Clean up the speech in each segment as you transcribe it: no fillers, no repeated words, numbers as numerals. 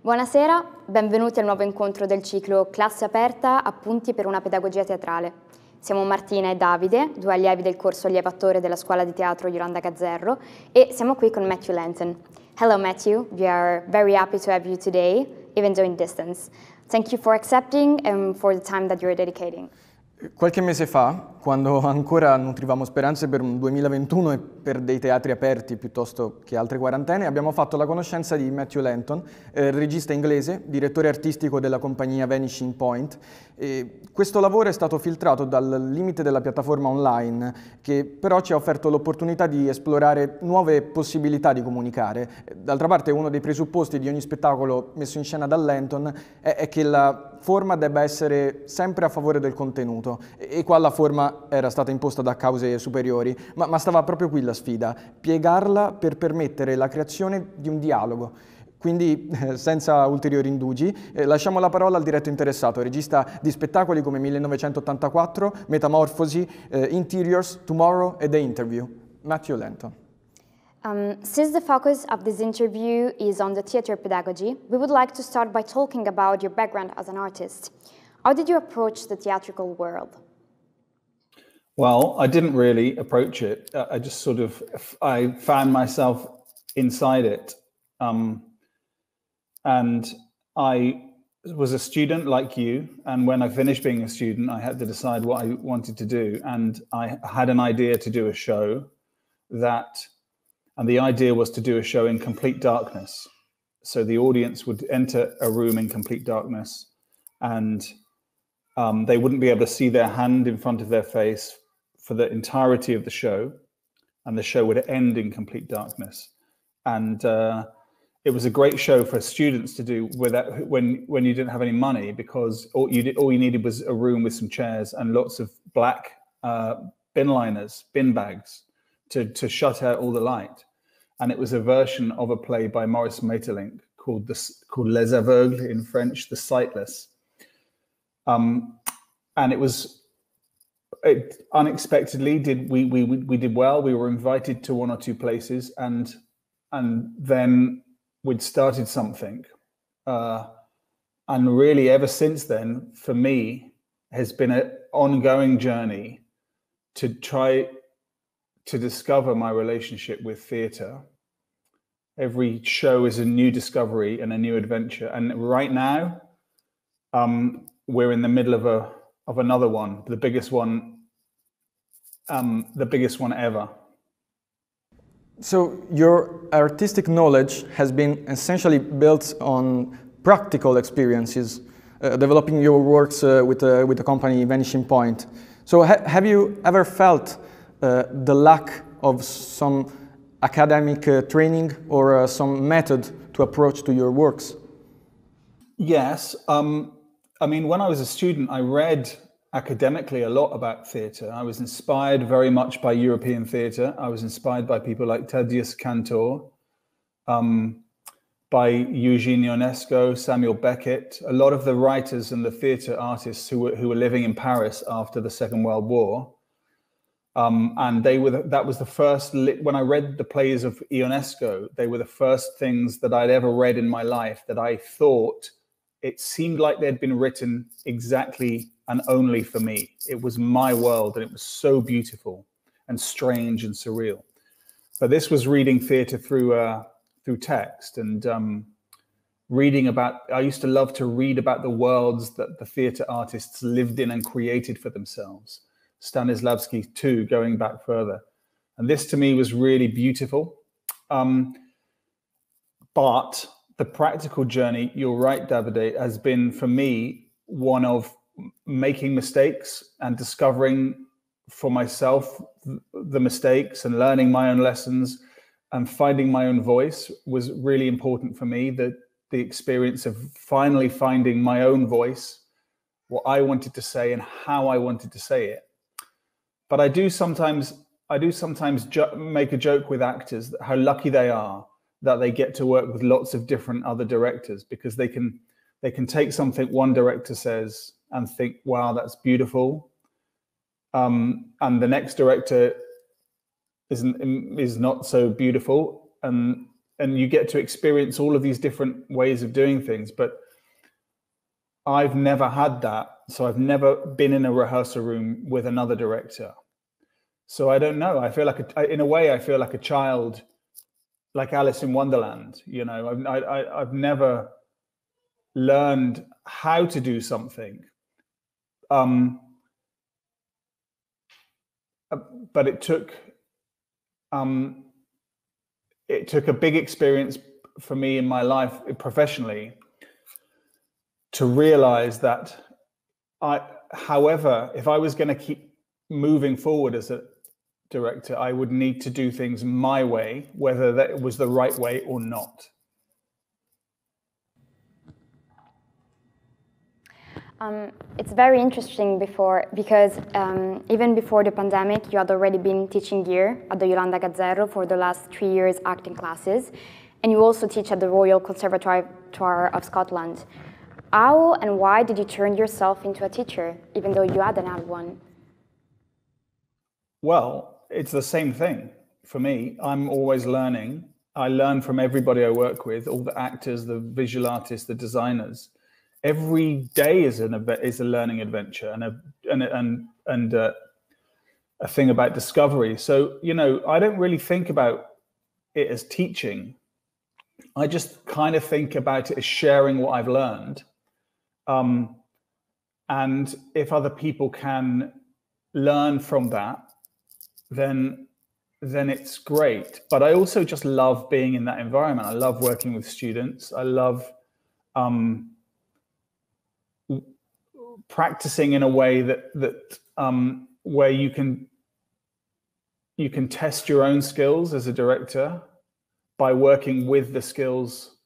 Buonasera, benvenuti al nuovo incontro del ciclo Classe aperta, appunti per una pedagogia teatrale. Siamo Martina e Davide, due allievi del corso allievo attore della Scuola di Teatro Iolanda Gazzerro, e siamo qui con Matthew Lenton. Hello Matthew, we are very happy to have you today, even though in distance. Thank you for accepting and for the time that you're dedicating. Qualche mese fa, quando ancora nutrivamo speranze per un 2021 e per dei teatri aperti piuttosto che altre quarantene, abbiamo fatto la conoscenza di Matthew Lenton, regista inglese, direttore artistico della compagnia Vanishing Point. Questo lavoro è stato filtrato dal limite della piattaforma online, che però ci ha offerto l'opportunità di esplorare nuove possibilità di comunicare. D'altra parte, uno dei presupposti di ogni spettacolo messo in scena da Lenton è che la forma debba essere sempre a favore del contenuto, e qua la forma era stata imposta da cause superiori, ma stava proprio qui la sfida: piegarla per permettere la creazione di un dialogo. Quindi, senza ulteriori indugi, lasciamo la parola al diretto interessato, regista di spettacoli come 1984, Metamorfosi, Interiors, Tomorrow e The Interview, Matthew Lenton. Since the focus of this interview is on the theater pedagogy, we would like to start by talking about your background as an artist. How did you approach the theatrical world? Well, I didn't really approach it. I just I found myself inside it. And I was a student like you. And when I finished being a student, I had to decide what I wanted to do. And I had an idea to do a show and the idea was to do a show in complete darkness. So the audience would enter a room in complete darkness, and they wouldn't be able to see their hand in front of their face for the entirety of the show, and the show would end in complete darkness. And it was a great show for students to do when you didn't have any money, because all you needed was a room with some chairs and lots of black bin bags to shut out all the light. And it was a version of a play by Maurice Maeterlinck called Les Aveugles in French, The Sightless. And unexpectedly we did well. We were invited to one or two places, and then we'd started something. And really ever since then, for me, has been an ongoing journey to try to discover my relationship with theatre. Every show is a new discovery and a new adventure. And right now, we're in the middle of another one, the biggest one ever. So your artistic knowledge has been essentially built on practical experiences, developing your works with the company Vanishing Point. So have you ever felt the lack of some academic training or some method to approach to your works? Yes. I mean, when I was a student, I read academically a lot about theatre. I was inspired very much by European theatre. I was inspired by people like Thaddeus Cantor, by Eugene Ionesco, Samuel Beckett, a lot of the writers and the theatre artists who were living in Paris after the Second World War. And that was the first, when I read the plays of Ionesco, they were the first things that I'd ever read in my life that I thought it seemed like they'd been written exactly and only for me. It was my world, and it was so beautiful and strange and surreal. But this was reading theatre through text, and reading about, I used to love to read about the worlds that the theatre artists lived in and created for themselves. Stanislavski too, going back further. And this to me was really beautiful. But the practical journey, you're right, Davide, has been for me one of making mistakes and discovering for myself the mistakes and learning my own lessons and finding my own voice was really important for me. The experience of finally finding my own voice, what I wanted to say and how I wanted to say it. But I do sometimes make a joke with actors that how lucky they are that they get to work with lots of different other directors, because they can take something one director says and think, wow, that's beautiful. And the next director is not so beautiful. And and you get to experience all of these different ways of doing things. But I've never had that. So I've never been in a rehearsal room with another director. So I don't know. I feel like, in a way, I feel like a child, like Alice in Wonderland. You know, I've never learned how to do something. But it took a big experience for me in my life professionally to realize that however, if I was going to keep moving forward as a director, I would need to do things my way, whether that was the right way or not. It's very interesting because even before the pandemic, you had already been teaching here at the Iolanda Gazzerro for the last 3 years acting classes, and you also teach at the Royal Conservatoire of Scotland. How and why did you turn yourself into a teacher, even though you hadn't had one? Well, it's the same thing for me. I'm always learning. I learn from everybody I work with, all the actors, the visual artists, the designers. Every day is a learning adventure and a thing about discovery. So, you know, I don't really think about it as teaching. I just kind of think about it as sharing what I've learned. And if other people can learn from that, then it's great. But I also just love being in that environment. I love working with students. I love practicing in a way that where you can test your own skills as a director by working with the skills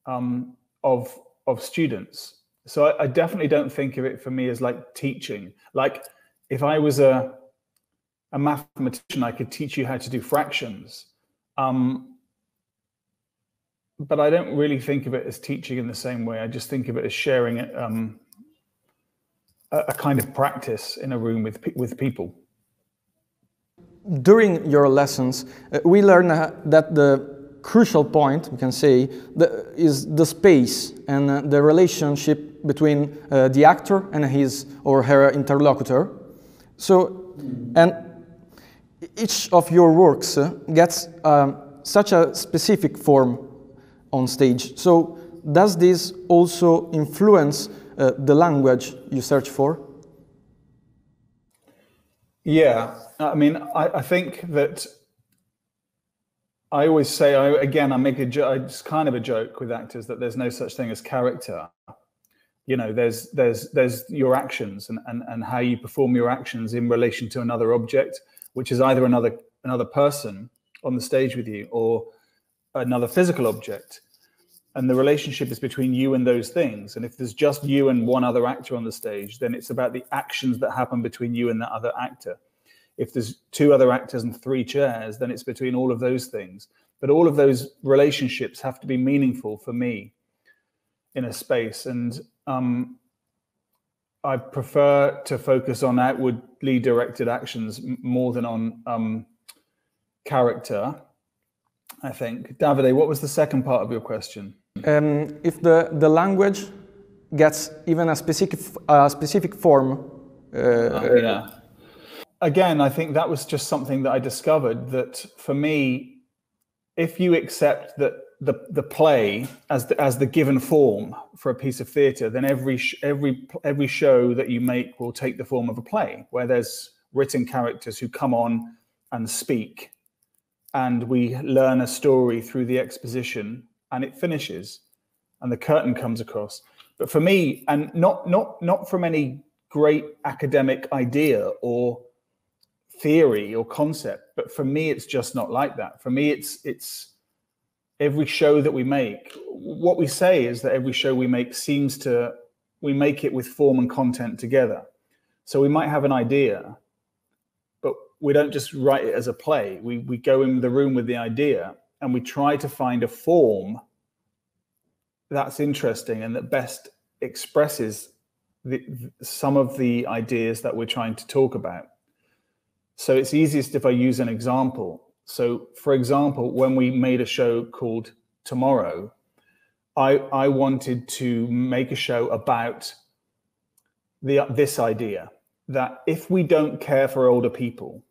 of students. So I definitely don't think of it for me as like teaching. Like if I was a mathematician, I could teach you how to do fractions. But I don't really think of it as teaching in the same way. I just think of it as sharing a kind of practice in a room with people. During your lessons, we learn that the crucial point, we can say, is the space and the relationship between the actor and his or her interlocutor. So, and each of your works gets such a specific form on stage. So, does this also influence the language you search for? Yeah, I mean, I think that I always say, I make it's kind of a joke with actors that there's no such thing as character. You know, there's your actions and how you perform your actions in relation to another object, which is either another person on the stage with you or another physical object. And the relationship is between you and those things. And if there's just you and one other actor on the stage, then it's about the actions that happen between you and that other actor. If there's 2 other actors and 3 chairs, then it's between all of those things. But all of those relationships have to be meaningful for me in a space. And I prefer to focus on outwardly directed actions more than on character, I think. Davide, what was the second part of your question? If the language gets even a specific form. Yeah. Again, I think that was just something that I discovered, that for me, if you accept that the play as the given form for a piece of theatre, then every show that you make will take the form of a play, where there's written characters who come on and speak, and we learn a story through the exposition, and it finishes, and the curtain comes across. But for me, and not from any great academic idea or theory or concept, but for me, it's just not like that. For me, it's every show that we make. What we say is that every show we make we make it with form and content together. So we might have an idea, but we don't just write it as a play. We go in the room with the idea and we try to find a form that's interesting and that best expresses some of the ideas that we're trying to talk about. So it's easiest if I use an example. So, for example, when we made a show called Tomorrow, I wanted to make a show about this idea that if we don't care for older people,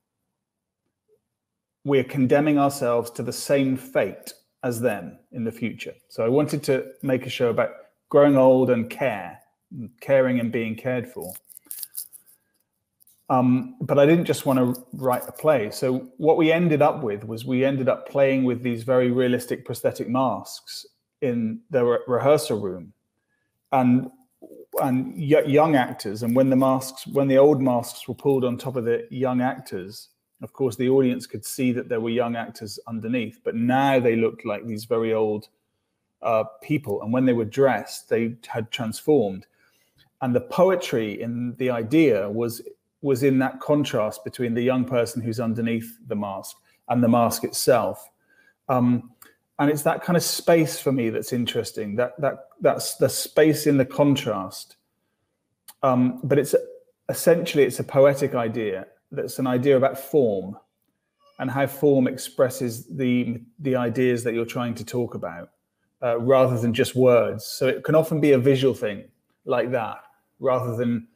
we're condemning ourselves to the same fate as them in the future. So I wanted to make a show about growing old and caring and being cared for. But I didn't just want to write a play. So what we ended up with was we ended up playing with these very realistic prosthetic masks in the rehearsal room, and young actors. And when the old masks were pulled on top of the young actors, of course, the audience could see that there were young actors underneath, but now they looked like these very old people. And when they were dressed, they had transformed. And the poetry in the idea was in that contrast between the young person who's underneath the mask and the mask itself. And it's that kind of space for me that's interesting. That's the space in the contrast. But it's essentially a poetic idea. That's an idea about form and how form expresses the ideas that you're trying to talk about, rather than just words. So it can often be a visual thing like that, rather than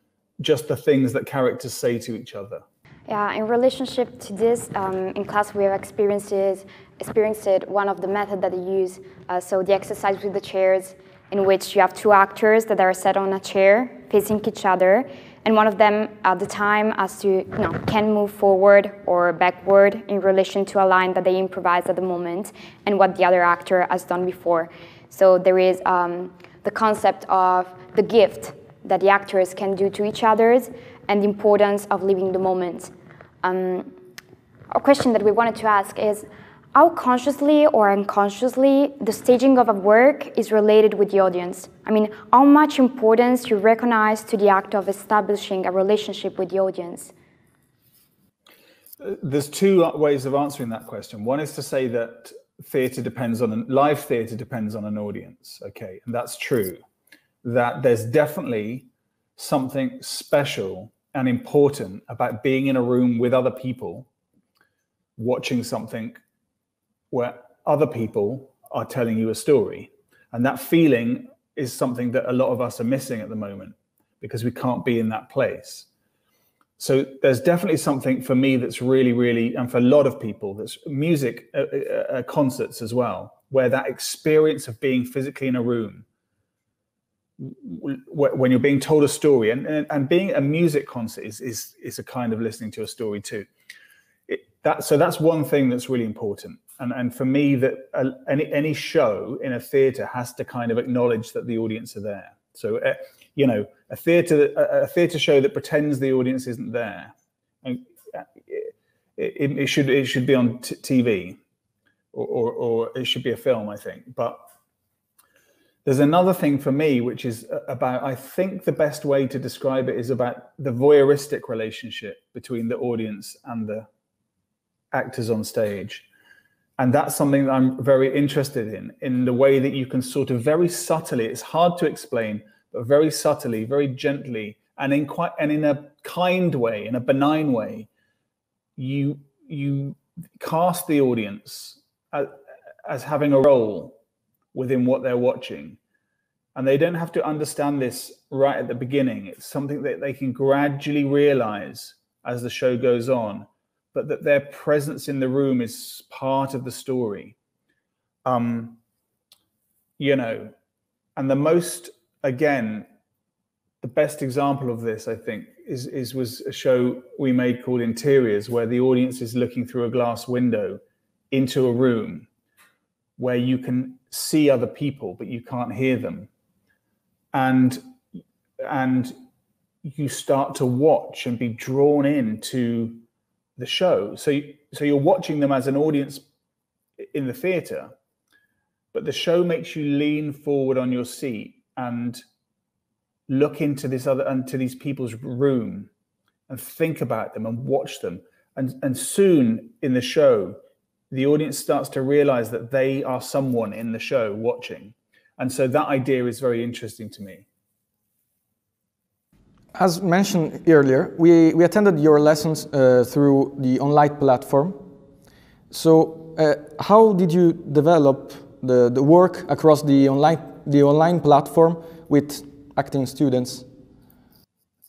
just the things that characters say to each other. Yeah, in relationship to this, in class we have experienced one of the methods that they use, so the exercise with the chairs, in which you have two actors that are set on a chair facing each other, and one of them at the time has to, can move forward or backward in relation to a line that they improvise at the moment and what the other actor has done before. So there is the concept of the gift that the actors can do to each other and the importance of living the moment. A question that we wanted to ask is, how consciously or unconsciously the staging of a work is related with the audience? I mean, how much importance you recognize to the act of establishing a relationship with the audience? There's two ways of answering that question. One is to say that live theatre depends on an audience, okay, and that's true. That there's definitely something special and important about being in a room with other people, watching something where other people are telling you a story. And that feeling is something that a lot of us are missing at the moment because we can't be in that place. So there's definitely something for me that's really, really, and for a lot of people, that's music, concerts as well, where that experience of being physically in a room, when you're being told a story, and being a music concert is a kind of listening to a story too. So that's one thing that's really important. And for me, that any show in a theatre has to kind of acknowledge that the audience are there. So, a theatre show that pretends the audience isn't there, and it should be on TV, or it should be a film, I think. But there's another thing for me, which is about, I think the best way to describe it is about the voyeuristic relationship between the audience and the actors on stage. And that's something that I'm very interested in the way that you can sort of very subtly, it's hard to explain, but very subtly, very gently, and in a kind way, in a benign way, you cast the audience as having a role within what they're watching. And they don't have to understand this right at the beginning. It's something that they can gradually realize as the show goes on, but that their presence in the room is part of the story. And the most, again, the best example of this, I think, was a show we made called Interiors, where the audience is looking through a glass window into a room where you can see other people, but you can't hear them. And you start to watch and be drawn into the show. So you're watching them as an audience in the theatre, but the show makes you lean forward on your seat and look into these people's room and think about them and watch them. And soon in the show, the audience starts to realize that they are someone in the show watching. And so that idea is very interesting to me. As mentioned earlier, we attended your lessons through the online platform. So how did you develop the work across the online platform with acting students?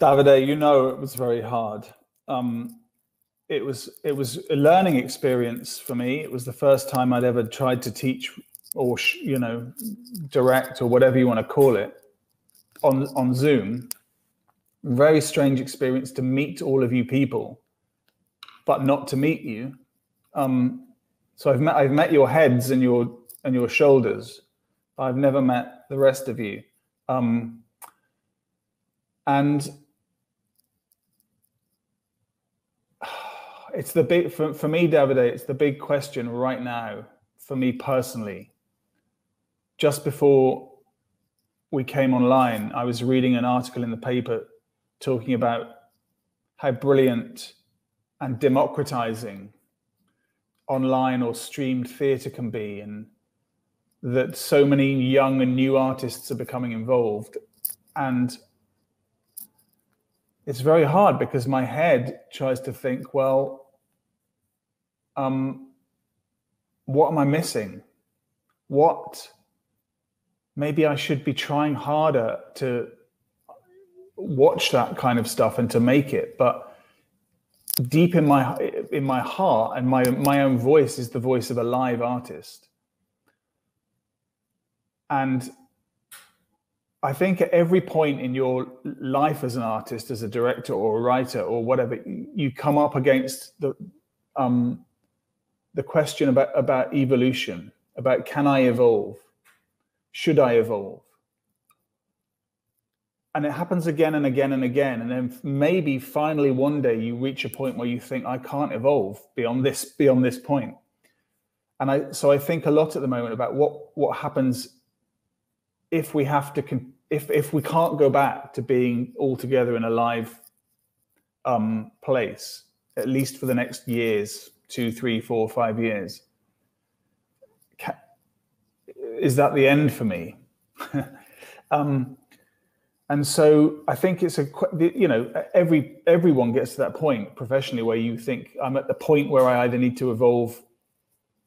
Davide, you know it was very hard. It was a learning experience for me. It was the first time I'd ever tried to teach or direct or whatever you want to call it on Zoom. Very strange experience to meet all of you people, but not to meet you. So I've met your heads and your shoulders. I've never met the rest of you. And it's the big, for me, Davide, it's the big question right now, for me personally. Just before we came online, I was reading an article in the paper talking about how brilliant and democratizing online or streamed theatre can be, and that so many young and new artists are becoming involved. And it's very hard because my head tries to think, well, what am I missing? Maybe I should be trying harder to watch that kind of stuff and to make it. But deep in my heart and my own voice is the voice of a live artist. And I think at every point in your life as an artist, as a director or a writer or whatever, you come up against the question about evolution, about can I evolve? Should I evolve? And it happens again and again and again. And then maybe finally one day you reach a point where you think, I can't evolve beyond this point. And so I think a lot at the moment about what happens if we have to, if we can't go back to being all together in a live place, at least for the next years, 2, 3, 4, 5 years. Is that the end for me? And so I think it's everyone gets to that point professionally where you think I'm at the point where I either need to evolve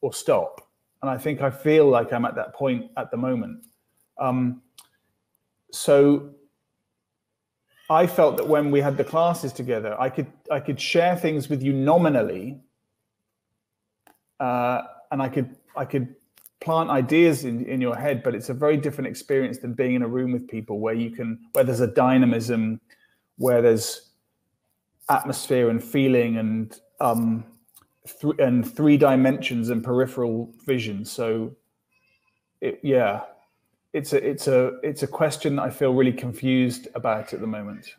or stop. And I feel like I'm at that point at the moment. So I felt that when we had the classes together, I could share things with you nominally, and I could plant ideas in your head, but it's a very different experience than being in a room with people where there's a dynamism, where there's atmosphere and feeling and three dimensions and peripheral vision. So it's a question I feel really confused about at the moment.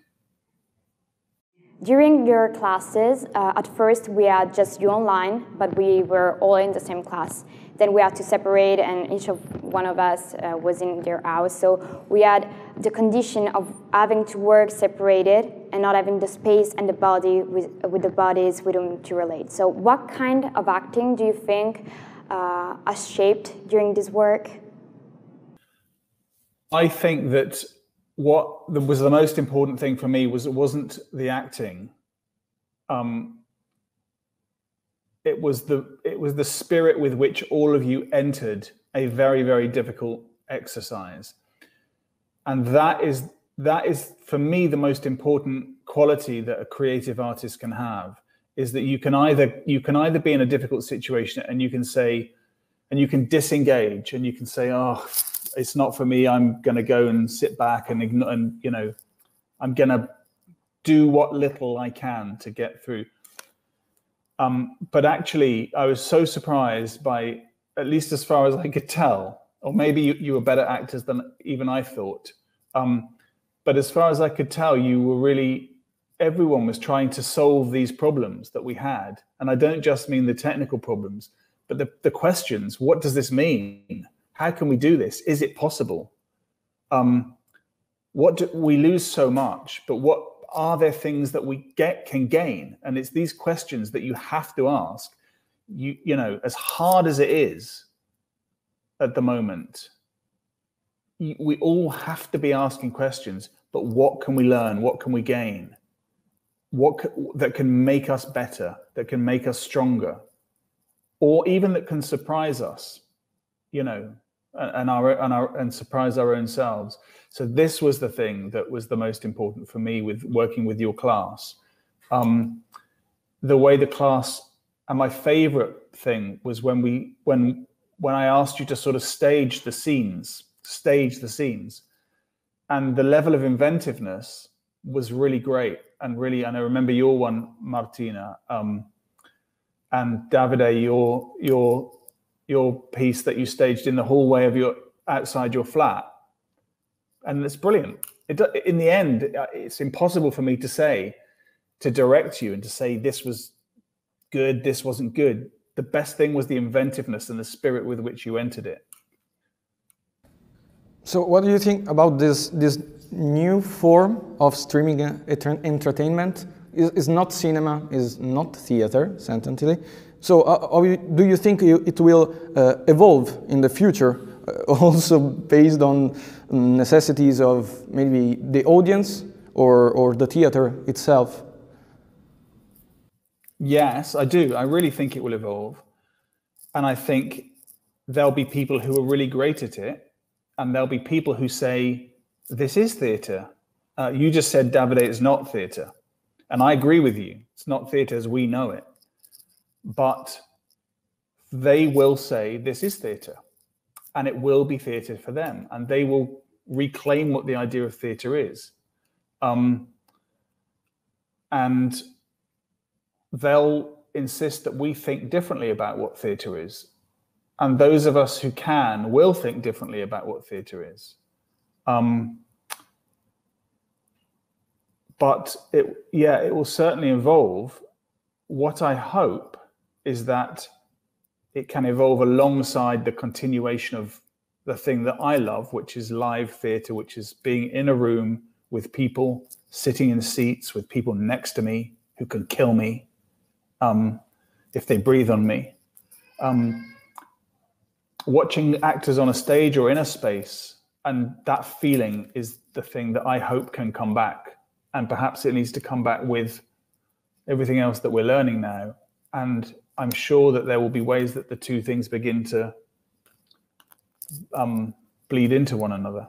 During your classes, at first we had just you online, but we were all in the same class. Then we had to separate, and each of one of us was in their house. So we had the condition of having to work separated and not having the space and the body with the bodies with whom to relate. So what kind of acting do you think has shaped during this work? I think that what was the most important thing for me was it wasn't the acting. It was the spirit with which all of you entered a very, very difficult exercise. And that is for me the most important quality that a creative artist can have, is that you can either be in a difficult situation and you can disengage and you can say, oh, it's not for me, I'm going to go and sit back and ignore, and I'm going to do what little I can to get through. But actually, I was so surprised by, at least as far as I could tell, or maybe you were better actors than even I thought. But as far as I could tell, everyone was trying to solve these problems that we had. And I don't just mean the technical problems, but the questions. What does this mean? How can we do this? Is it possible? We lose so much, but what are there things that we can gain? And it's these questions that you have to ask. As hard as it is at the moment, we all have to be asking questions. But what can we learn? What can we gain? That can make us better? That can make us stronger? or even that can surprise us, you know, and surprise our own selves. So this was the thing that was the most important for me with working with your class. The way the class, and my favorite thing was when I asked you to sort of stage the scenes, and the level of inventiveness was really great. And I remember your one, Martina, and Davide, your piece that you staged in the hallway of outside your flat. And it's brilliant. In the end, it's impossible for me to direct you and to say this was good, this wasn't good. The best thing was the inventiveness and the spirit with which you entered it. So what do you think about this new form of streaming entertainment? Is not cinema, is not theater, sentently. So do you think it will evolve in the future, also based on necessities of maybe the audience or the theater itself? Yes, I do. I really think it will evolve. And I think there'll be people who are really great at it, and there'll be people who say, this is theatre. You just said, Davide, it's not theatre. And I agree with you. It's not theatre as we know it. But they will say, this is theatre. And it will be theatre for them. And they will reclaim what the idea of theatre is. And they'll insist that we think differently about what theatre is. And those of us who can will think differently about what theatre is. But it will certainly evolve. What I hope is that it can evolve alongside the continuation of the thing that I love, which is live theatre, which is being in a room with people, sitting in seats with people next to me who can kill me if they breathe on me. Watching actors on a stage or in a space, and that feeling is the thing that I hope can come back. And perhaps it needs to come back with everything else that we're learning now. And I'm sure that there will be ways that the two things begin to bleed into one another.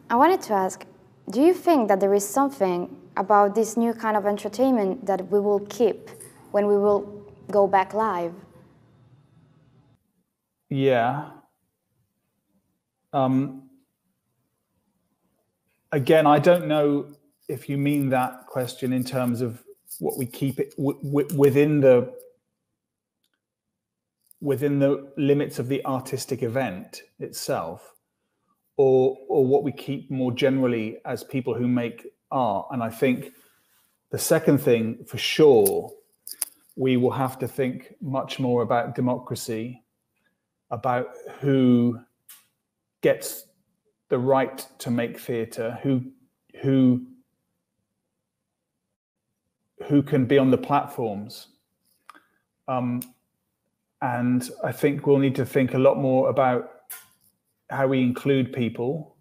I wanted to ask, do you think that there is something about this new kind of entertainment that we will keep when we will go back live? Yeah. Again, I don't know if you mean that question in terms of what we keep it within the limits of the artistic event itself, or what we keep more generally as people who make art. And I think the second thing, for sure, we will have to think much more about democracy, about who gets the right to make theatre, who can be on the platforms. And I think we'll need to think a lot more about how we include people,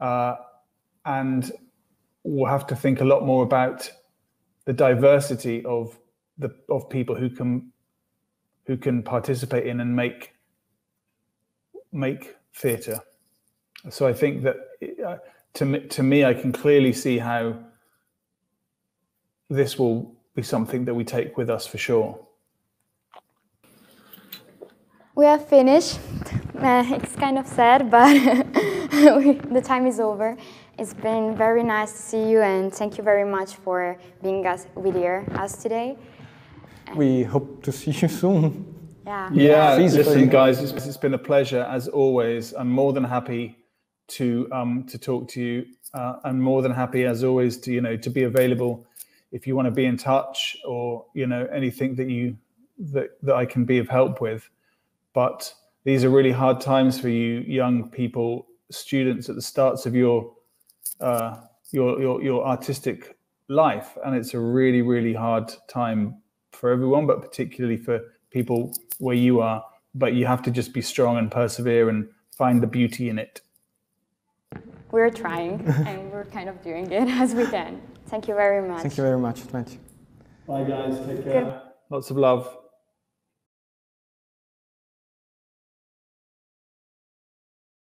and we'll have to think a lot more about the diversity of people who can participate in and make theatre. So I think that to me, I can clearly see how this will be something that we take with us for sure. We have finished. It's kind of sad, but the time is over. It's been very nice to see you, and thank you very much for being with us today. We hope to see you soon. Yeah. Listen, guys, it's been a pleasure as always. I'm more than happy to talk to you. I'm more than happy as always to be available if you want to be in touch, or anything that I can be of help with. But these are really hard times for you young people, students at the starts of your artistic life, and it's a really, really hard time for everyone, but particularly for people where you are. But you have to just be strong and persevere and find the beauty in it. We're trying, and we're kind of doing it as we can. Thank you very much. Thank you very much. Thank you. Bye, guys. Take care. Lots of love.